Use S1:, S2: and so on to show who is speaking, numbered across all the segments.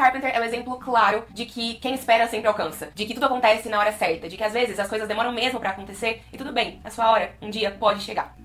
S1: Carpenter é o exemplo claro de que quem espera sempre alcança. De que tudo acontece na hora certa. De que às vezes as coisas demoram mesmo pra acontecer. E tudo bem, a sua hora um dia pode chegar.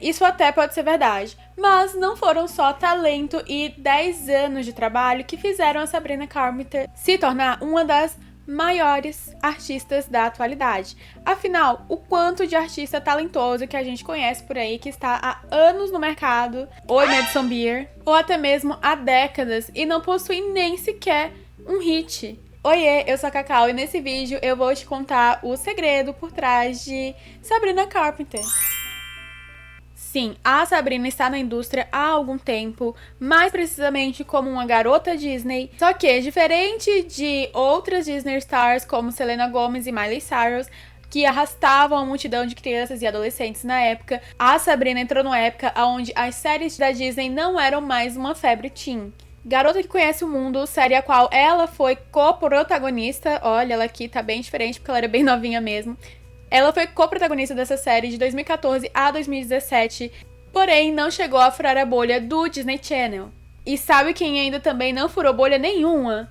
S2: Isso até pode ser verdade, mas não foram só talento e 10 anos de trabalho que fizeram a Sabrina Carpenter se tornar uma das maiores artistas da atualidade. Afinal, o quanto de artista talentoso que a gente conhece por aí, que está há anos no mercado, ou Madison Beer, ou até mesmo há décadas, e não possui nem sequer um hit. Oiê, eu sou a Cacau e nesse vídeo eu vou te contar o segredo por trás de Sabrina Carpenter. Sim, a Sabrina está na indústria há algum tempo, mais precisamente como uma garota Disney. Só que, diferente de outras Disney Stars como Selena Gomez e Miley Cyrus, que arrastavam a multidão de crianças e adolescentes na época, a Sabrina entrou numa época onde as séries da Disney não eram mais uma febre teen. Garota que Conhece o Mundo, série a qual ela foi co-protagonista. Olha, ela aqui tá bem diferente porque ela era bem novinha mesmo. Ela foi co-protagonista dessa série de 2014 a 2017, porém não chegou a furar a bolha do Disney Channel. E sabe quem ainda também não furou bolha nenhuma?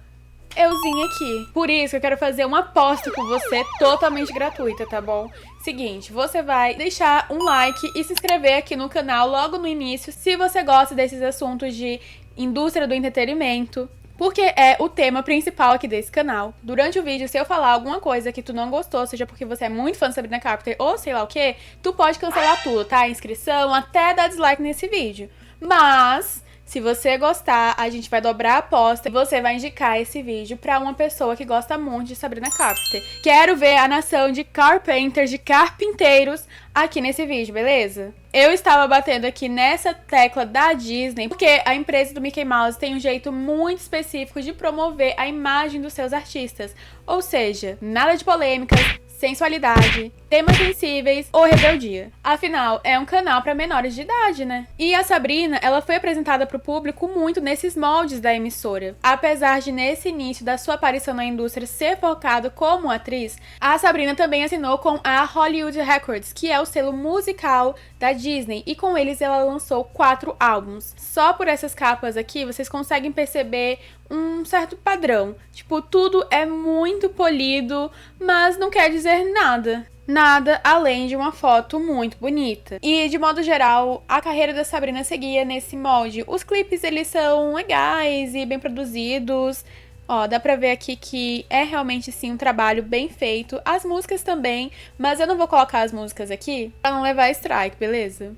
S2: Euzinha aqui. Por isso eu quero fazer uma aposta com você totalmente gratuita, tá bom? Seguinte, você vai deixar um like e se inscrever aqui no canal logo no início se você gosta desses assuntos de indústria do entretenimento, porque é o tema principal aqui desse canal. Durante o vídeo, se eu falar alguma coisa que tu não gostou, seja porque você é muito fã de Sabrina Carpenter ou sei lá o que, tu pode cancelar tudo, tá? Inscrição, até dar dislike nesse vídeo. Mas, se você gostar, a gente vai dobrar a aposta e você vai indicar esse vídeo pra uma pessoa que gosta muito de Sabrina Carpenter. Quero ver a nação de Carpenters, de carpinteiros, aqui nesse vídeo, beleza? Eu estava batendo aqui nessa tecla da Disney porque a empresa do Mickey Mouse tem um jeito muito específico de promover a imagem dos seus artistas. Ou seja, nada de polêmicas, sensualidade, temas sensíveis ou rebeldia. Afinal, é um canal para menores de idade, né? E a Sabrina, ela foi apresentada para o público muito nesses moldes da emissora. Apesar de nesse início da sua aparição na indústria ser focado como atriz, a Sabrina também assinou com a Hollywood Records, que é o selo musical da Disney, e com eles ela lançou 4 álbuns. Só por essas capas aqui, vocês conseguem perceber um certo padrão. Tipo, tudo é muito polido, mas não quer dizer nada. Nada além de uma foto muito bonita. E, de modo geral, a carreira da Sabrina seguia nesse molde. Os clipes, eles são legais e bem produzidos. Ó, dá pra ver aqui que é realmente, sim, um trabalho bem feito. As músicas também, mas eu não vou colocar as músicas aqui pra não levar strike, beleza?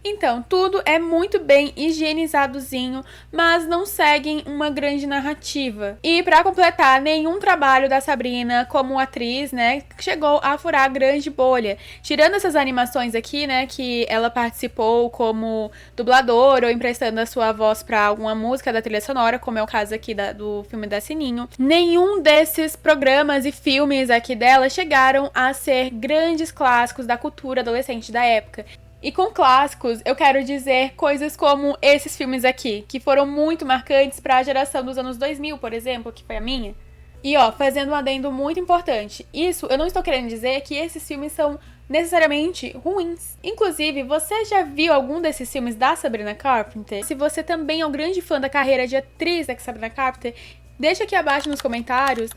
S2: Então, tudo é muito bem higienizadozinho, mas não seguem uma grande narrativa. E pra completar, nenhum trabalho da Sabrina como atriz, né, chegou a furar a grande bolha. Tirando essas animações aqui, né, que ela participou como dubladora ou emprestando a sua voz pra alguma música da trilha sonora, como é o caso aqui do filme da Sininho, nenhum desses programas e filmes aqui dela chegaram a ser grandes clássicos da cultura adolescente da época. E com clássicos, eu quero dizer coisas como esses filmes aqui, que foram muito marcantes para a geração dos anos 2000, por exemplo, que foi a minha. E ó, fazendo um adendo muito importante, isso eu não estou querendo dizer que esses filmes são necessariamente ruins. Inclusive, você já viu algum desses filmes da Sabrina Carpenter? Se você também é um grande fã da carreira de atriz da Sabrina Carpenter, deixa aqui abaixo nos comentários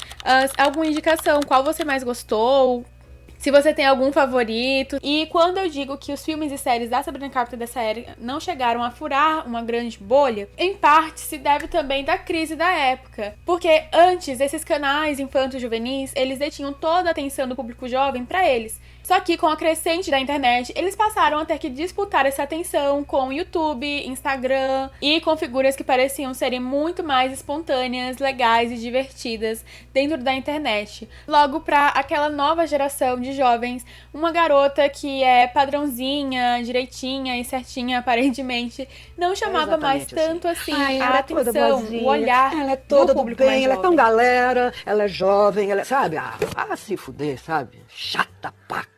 S2: alguma indicação, qual você mais gostou, se você tem algum favorito. E quando eu digo que os filmes e séries da Sabrina Carpenter dessa era não chegaram a furar uma grande bolha, em parte se deve também da crise da época. Porque antes, esses canais infantos juvenis, eles detinham toda a atenção do público jovem pra eles. Só que com a crescente da internet, eles passaram a ter que disputar essa atenção com YouTube, Instagram e com figuras que pareciam serem muito mais espontâneas, legais e divertidas dentro da internet. Logo, pra aquela nova geração de jovens, uma garota que é padrãozinha, direitinha e certinha, aparentemente, não chamava mais tanto assim a atenção, o olhar
S3: ela é toda
S2: do público mais
S3: ela é tão
S2: jovem.
S3: galera, ela é jovem, ela sabe? Se fuder, sabe? Chata paca.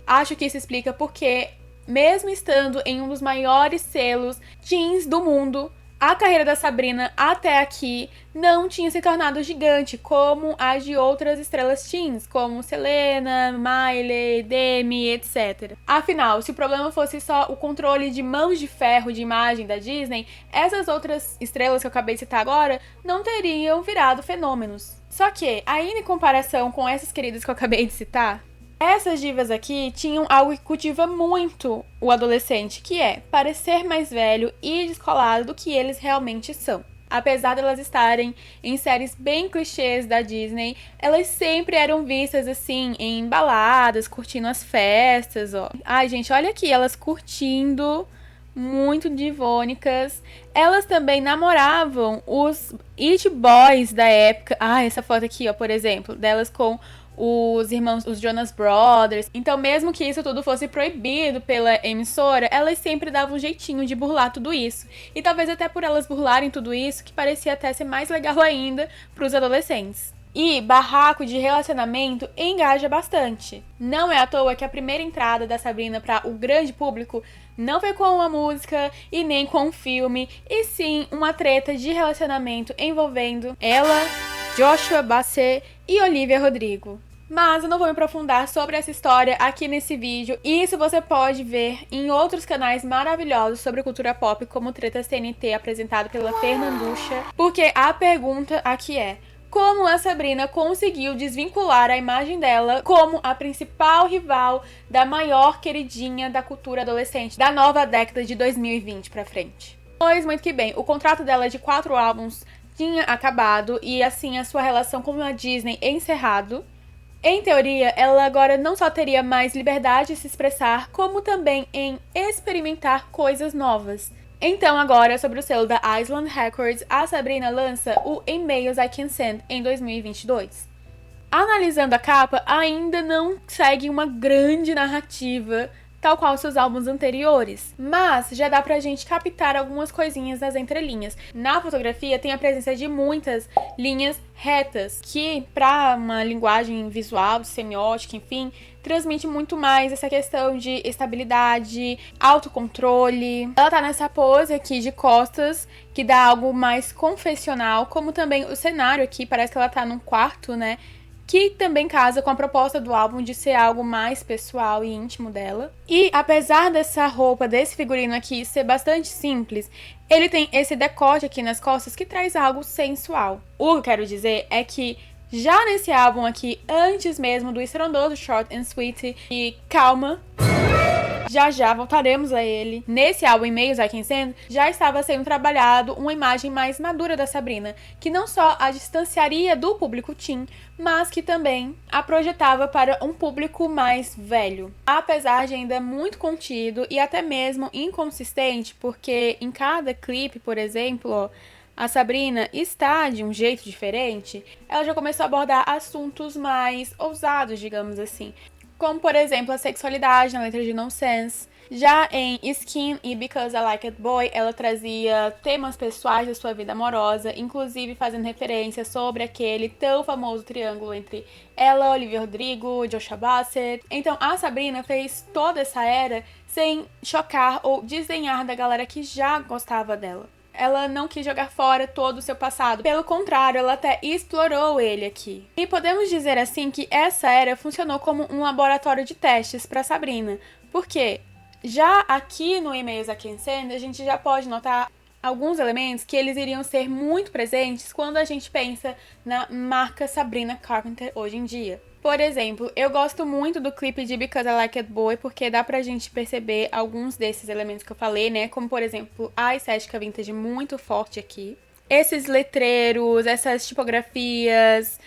S2: Acho que isso explica porque, mesmo estando em um dos maiores selos teens do mundo, A carreira da Sabrina até aqui não tinha se tornado gigante como a de outras estrelas teens, como Selena, Miley, Demi, etc. Afinal, se o problema fosse só o controle de mãos de ferro de imagem da Disney, essas outras estrelas que eu acabei de citar agora não teriam virado fenômenos. Só que, ainda em comparação com essas queridas que eu acabei de citar, essas divas aqui tinham algo que cultiva muito o adolescente, que é parecer mais velho e descolado do que eles realmente são. Apesar de elas estarem em séries bem clichês da Disney, elas sempre eram vistas assim, em baladas, curtindo as festas, ó. Ai, gente, olha aqui, elas curtindo, muito divônicas. Elas também namoravam os it boys da época. Ah, essa foto aqui, ó, por exemplo, delas com os irmãos, os Jonas Brothers. Então, mesmo que isso tudo fosse proibido pela emissora, elas sempre davam um jeitinho de burlar tudo isso. E talvez até por elas burlarem tudo isso, que parecia até ser mais legal ainda para os adolescentes. E barraco de relacionamento engaja bastante. Não é à toa que a primeira entrada da Sabrina para o grande público não foi com uma música e nem com um filme, e sim uma treta de relacionamento envolvendo ela, Joshua Bassett e Olivia Rodrigo. Mas eu não vou me aprofundar sobre essa história aqui nesse vídeo. Isso você pode ver em outros canais maravilhosos sobre cultura pop, como Tretas TNT, apresentado pela Fernanducha. Porque a pergunta aqui é: como a Sabrina conseguiu desvincular a imagem dela como a principal rival da maior queridinha da cultura adolescente da nova década de 2020 pra frente? Pois muito que bem, o contrato dela de 4 álbuns tinha acabado e assim a sua relação com a Disney encerrado. Em teoria, ela agora não só teria mais liberdade de se expressar, como também em experimentar coisas novas. Então agora, sobre o selo da Island Records, a Sabrina lança o Emails I Can Send em 2022. Analisando a capa, ainda não segue uma grande narrativa, tal qual seus álbuns anteriores, mas já dá pra gente captar algumas coisinhas nas entrelinhas. Na fotografia tem a presença de muitas linhas retas, que pra uma linguagem visual, semiótica, enfim, transmite muito mais essa questão de estabilidade, autocontrole. Ela tá nessa pose aqui de costas, que dá algo mais confessional, como também o cenário aqui, parece que ela tá num quarto, né? Que também casa com a proposta do álbum de ser algo mais pessoal e íntimo dela. E apesar dessa roupa, desse figurino aqui ser bastante simples, ele tem esse decote aqui nas costas que traz algo sensual. O que eu quero dizer é que já nesse álbum aqui, antes mesmo do estrondoso Short and Sweet e Calma, já voltaremos a ele. Nesse álbum Emails I Can Send, já estava sendo trabalhado uma imagem mais madura da Sabrina, que não só a distanciaria do público teen, mas que também a projetava para um público mais velho. Apesar de ainda muito contido e até mesmo inconsistente, porque em cada clipe, por exemplo, a Sabrina está de um jeito diferente, ela já começou a abordar assuntos mais ousados, digamos assim, como, por exemplo, a sexualidade na letra de Nonsense. Já em Skin e Because I Like It Boy, ela trazia temas pessoais da sua vida amorosa, inclusive fazendo referência sobre aquele tão famoso triângulo entre ela, Olivia Rodrigo, Joshua Bassett. Então, a Sabrina fez toda essa era sem chocar ou desdenhar da galera que já gostava dela. Ela não quis jogar fora todo o seu passado. Pelo contrário, ela até explorou ele aqui. E podemos dizer assim que essa era funcionou como um laboratório de testes para Sabrina. Porque já aqui no Emails I Can Send, a gente já pode notar alguns elementos que eles iriam ser muito presentes quando a gente pensa na marca Sabrina Carpenter hoje em dia. Por exemplo, eu gosto muito do clipe de Because I Like It Boy, porque dá pra gente perceber alguns desses elementos que eu falei, né? Como, por exemplo, a estética vintage muito forte aqui. Esses letreiros, essas tipografias,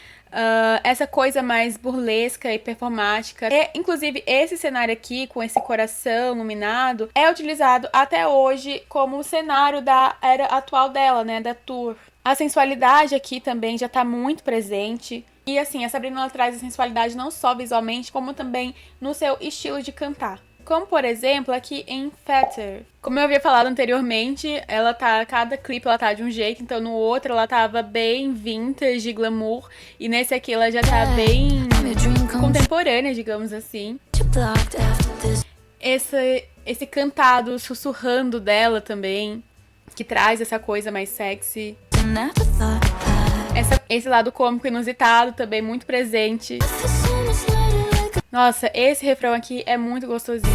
S2: essa coisa mais burlesca e performática. E, inclusive, esse cenário aqui, com esse coração iluminado, é utilizado até hoje como o cenário da era atual dela, né? Da tour. A sensualidade aqui também já tá muito presente. E assim, a Sabrina ela traz a sensualidade não só visualmente, como também no seu estilo de cantar. Como, por exemplo, aqui em Fatter. Como eu havia falado anteriormente, cada clipe ela tá de um jeito, então no outro ela tava bem vintage, glamour, e nesse aqui ela já tá bem contemporânea, digamos assim. Esse cantado sussurrando dela também. que traz essa coisa mais sexy. Esse lado cômico inusitado também muito presente. Nossa, esse refrão aqui é muito gostosinho.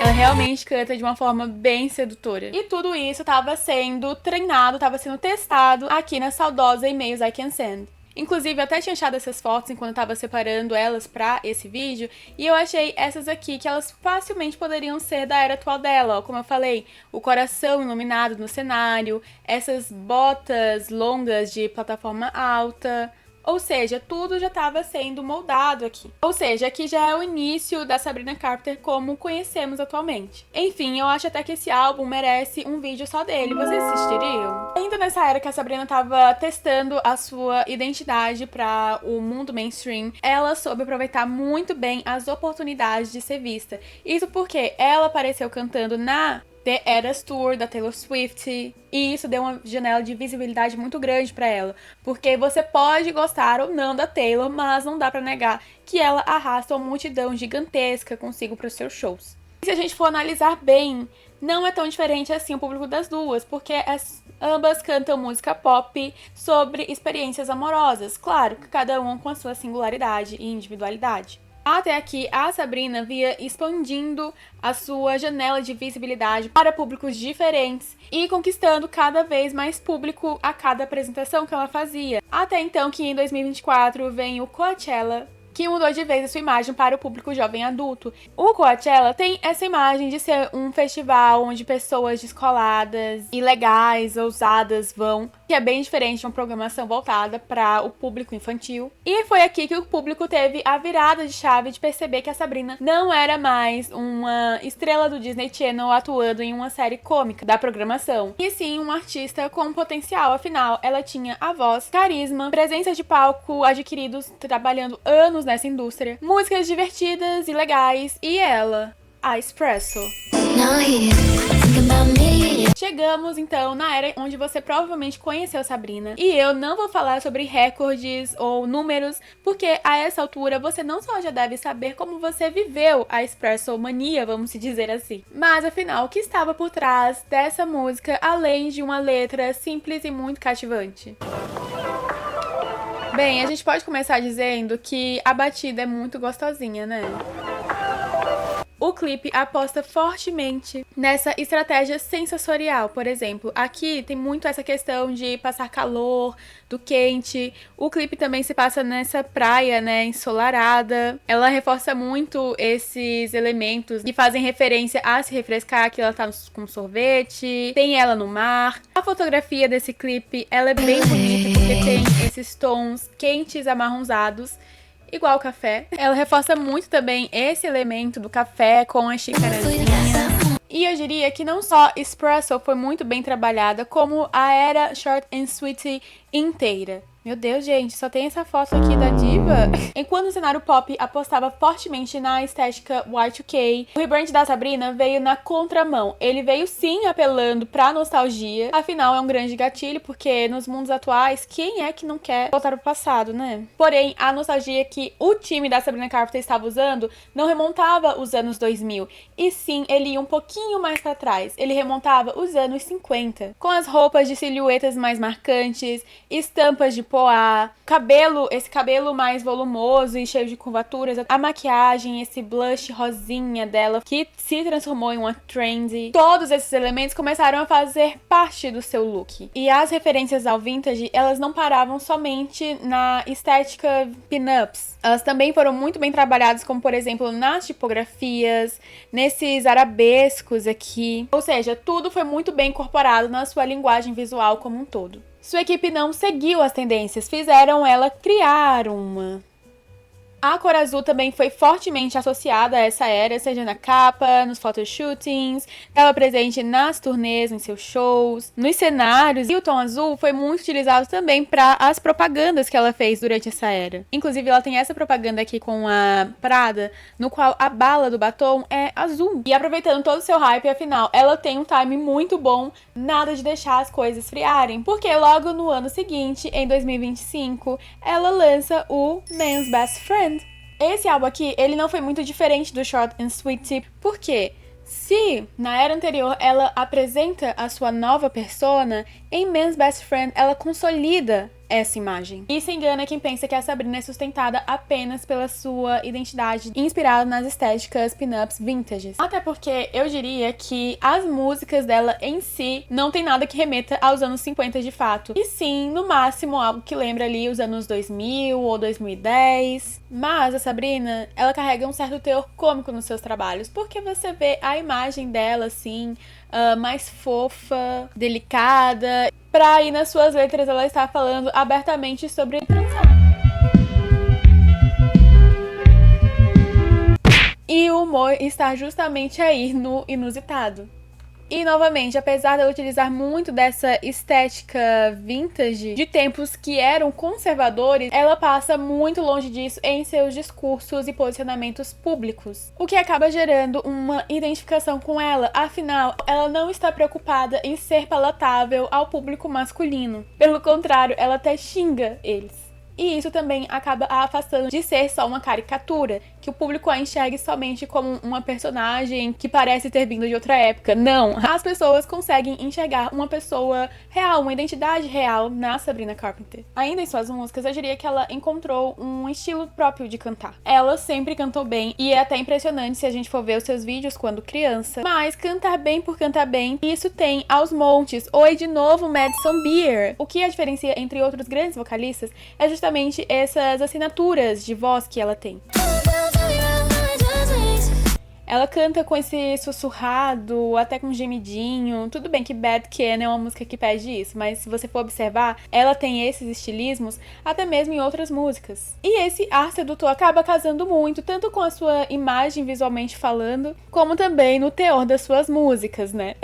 S2: Ela realmente canta de uma forma bem sedutora. E tudo isso tava sendo treinado, tava sendo testado aqui na saudosa E-mails I Can Send. Inclusive, eu até tinha achado essas fotos enquanto eu tava separando elas pra esse vídeo, e eu achei essas aqui que elas facilmente poderiam ser da era atual dela, ó. Como eu falei, o coração iluminado no cenário, essas botas longas de plataforma alta. Ou seja, tudo já estava sendo moldado aqui. Ou seja, aqui já é o início da Sabrina Carpenter como conhecemos atualmente. Enfim, eu acho até que esse álbum merece um vídeo só dele. Vocês assistiriam? Ainda nessa era que a Sabrina estava testando a sua identidade para o mundo mainstream, ela soube aproveitar muito bem as oportunidades de ser vista. Isso porque ela apareceu cantando na The Eras Tour da Taylor Swift, e isso deu uma janela de visibilidade muito grande pra ela, porque você pode gostar ou não da Taylor, mas não dá pra negar que ela arrasta uma multidão gigantesca consigo pros seus shows. E se a gente for analisar bem, não é tão diferente assim o público das duas, porque ambas cantam música pop sobre experiências amorosas, claro que cada uma com a sua singularidade e individualidade. Até aqui, a Sabrina via expandindo a sua janela de visibilidade para públicos diferentes e conquistando cada vez mais público a cada apresentação que ela fazia. Até então que em 2024 vem o Coachella, que mudou de vez a sua imagem para o público jovem adulto. O Coachella tem essa imagem de ser um festival onde pessoas descoladas, ilegais, ousadas vão, que é bem diferente de uma programação voltada para o público infantil. E foi aqui que o público teve a virada de chave de perceber que a Sabrina não era mais uma estrela do Disney Channel atuando em uma série cômica da programação, e sim uma artista com potencial. Afinal, ela tinha a voz, carisma, presença de palco adquiridos trabalhando anos nessa indústria, músicas divertidas e legais, e ela, a Espresso. Chegamos então na era onde você provavelmente conheceu Sabrina, e eu não vou falar sobre recordes ou números, porque a essa altura você não só já deve saber como você viveu a Espresso mania, vamos dizer assim, mas afinal, o que estava por trás dessa música, além de uma letra simples e muito cativante? Bem, a gente pode começar dizendo que a batida é muito gostosinha, né? O clipe aposta fortemente nessa estratégia sensorial, por exemplo. Aqui tem muito essa questão de passar calor, do quente. O clipe também se passa nessa praia, né, ensolarada. Ela reforça muito esses elementos que fazem referência a se refrescar, que ela tá com sorvete. Tem ela no mar. A fotografia desse clipe, ela é bem bonita porque tem esses tons quentes amarronzados, igual o café. Ela reforça muito também esse elemento do café com a xicarazinha. E eu diria que não só Espresso foi muito bem trabalhada, como a era Short and Sweet inteira. Meu Deus, gente, só tem essa foto aqui da diva. Enquanto o cenário pop apostava fortemente na estética Y2K, o rebrand da Sabrina veio na contramão. Ele veio sim apelando pra nostalgia, afinal é um grande gatilho, porque nos mundos atuais, quem é que não quer voltar pro passado, né? Porém, a nostalgia que o time da Sabrina Carpenter estava usando não remontava os anos 2000, e sim, ele ia um pouquinho mais pra trás. Ele remontava os anos 50, com as roupas de silhuetas mais marcantes, estampas de poá, esse cabelo mais volumoso e cheio de curvaturas, a maquiagem, esse blush rosinha dela que se transformou em uma trendy. Todos esses elementos começaram a fazer parte do seu look. E as referências ao vintage, elas não paravam somente na estética pin-ups. Elas também foram muito bem trabalhadas, como por exemplo nas tipografias, nesses arabescos aqui. Ou seja, tudo foi muito bem incorporado na sua linguagem visual como um todo. Sua equipe não seguiu as tendências, fizeram ela criar uma. A cor azul também foi fortemente associada a essa era, seja na capa, nos photoshootings, estava presente nas turnês, em seus shows, nos cenários, e o tom azul foi muito utilizado também para as propagandas que ela fez durante essa era. Inclusive, ela tem essa propaganda aqui com a Prada, no qual a bala do batom é azul. E aproveitando todo o seu hype, afinal, ela tem um time muito bom, nada de deixar as coisas esfriarem, porque logo no ano seguinte, em 2025, ela lança o Man's Best Friend. Esse álbum aqui, ele não foi muito diferente do Short and Sweet, porque Se, na era anterior, ela apresenta a sua nova persona, em Man's Best Friend ela consolida essa imagem. E se engana quem pensa que a Sabrina é sustentada apenas pela sua identidade inspirada nas estéticas pin-ups vintages. Até porque eu diria que as músicas dela em si não tem nada que remeta aos anos 50 de fato. E sim, no máximo, algo que lembra ali os anos 2000 ou 2010. Mas a Sabrina, ela carrega um certo teor cômico nos seus trabalhos, porque você vê a imagem dela assim, mais fofa, delicada. Pra aí nas suas letras ela está falando abertamente sobre transar. E o humor está justamente aí no inusitado. E, novamente, apesar dela utilizar muito dessa estética vintage de tempos que eram conservadores, ela passa muito longe disso em seus discursos e posicionamentos públicos, o que acaba gerando uma identificação com ela. Afinal, ela não está preocupada em ser palatável ao público masculino. Pelo contrário, ela até xinga eles. E isso também acaba a afastando de ser só uma caricatura, que o público a enxergue somente como uma personagem que parece ter vindo de outra época. Não, as pessoas conseguem enxergar uma pessoa real, uma identidade real na Sabrina Carpenter. Ainda em suas músicas, eu diria que ela encontrou um estilo próprio de cantar. Ela sempre cantou bem, e é até impressionante se a gente for ver os seus vídeos quando criança, mas cantar bem por cantar bem, isso tem aos montes. Oi, de novo, Madison Beer. O que a diferencia entre outros grandes vocalistas é justamente essas assinaturas de voz que ela tem. Ela canta com esse sussurrado, até com gemidinho. Tudo bem que Bad Can é uma música que pede isso, mas se você for observar, ela tem esses estilismos até mesmo em outras músicas. E esse ar sedutor acaba casando muito, tanto com a sua imagem visualmente falando, como também no teor das suas músicas, né?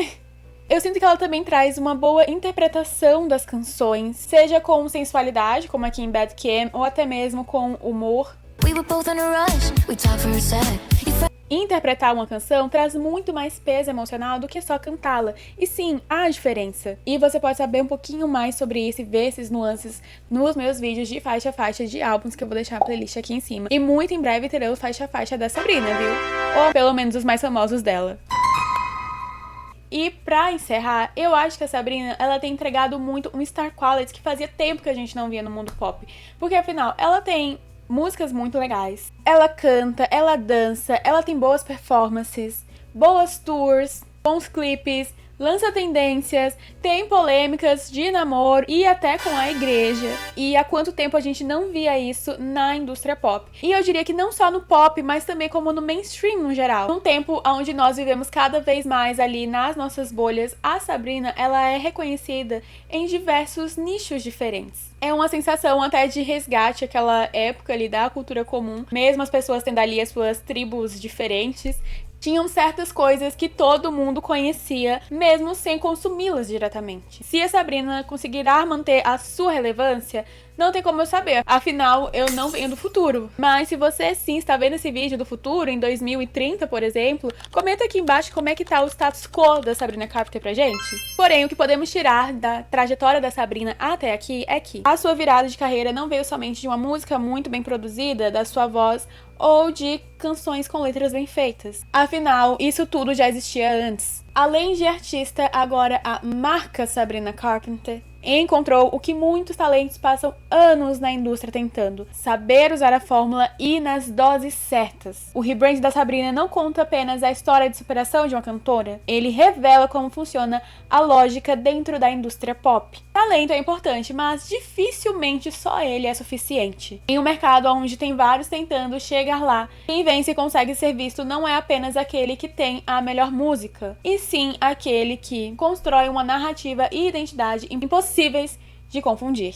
S2: Eu sinto que ela também traz uma boa interpretação das canções, seja com sensualidade, como aqui em Bad Can, ou até mesmo com humor. Interpretar uma canção traz muito mais peso emocional do que só cantá-la. E sim, há diferença. E você pode saber um pouquinho mais sobre isso e ver esses nuances nos meus vídeos de faixa a faixa de álbuns, que eu vou deixar a playlist aqui em cima. E muito em breve teremos faixa a faixa da Sabrina, viu? Ou pelo menos os mais famosos dela. E pra encerrar, eu acho que a Sabrina, ela tem entregado muito um star quality que fazia tempo que a gente não via no mundo pop. Porque afinal, ela tem músicas muito legais, ela canta, ela dança, ela tem boas performances, boas tours, bons clipes, lança tendências, tem polêmicas de namoro e até com a igreja. E há quanto tempo a gente não via isso na indústria pop? E eu diria que não só no pop, mas também como no mainstream no geral. Num tempo onde nós vivemos cada vez mais ali nas nossas bolhas, a Sabrina, ela é reconhecida em diversos nichos diferentes. É uma sensação até de resgate àquela época ali da cultura comum, mesmo as pessoas tendo ali as suas tribos diferentes. Tinham certas coisas que todo mundo conhecia, mesmo sem consumi-las diretamente. Se a Sabrina conseguirá manter a sua relevância, não tem como eu saber. Afinal, eu não venho do futuro. Mas se você sim está vendo esse vídeo do futuro, em 2030, por exemplo, comenta aqui embaixo como é que tá o status quo da Sabrina Carpenter pra gente. Porém, o que podemos tirar da trajetória da Sabrina até aqui é que a sua virada de carreira não veio somente de uma música muito bem produzida, da sua voz, ou de canções com letras bem feitas. Afinal, isso tudo já existia antes. Além de artista, agora a marca Sabrina Carpenter encontrou o que muitos talentos passam anos na indústria tentando: saber usar a fórmula e nas doses certas. O rebrand da Sabrina não conta apenas a história de superação de uma cantora, ele revela como funciona a lógica dentro da indústria pop. Talento é importante, mas dificilmente só ele é suficiente. Em um mercado onde tem vários tentando chegar lá, quem vence e consegue ser visto não é apenas aquele que tem a melhor música, e sim aquele que constrói uma narrativa e identidade impossíveis de confundir.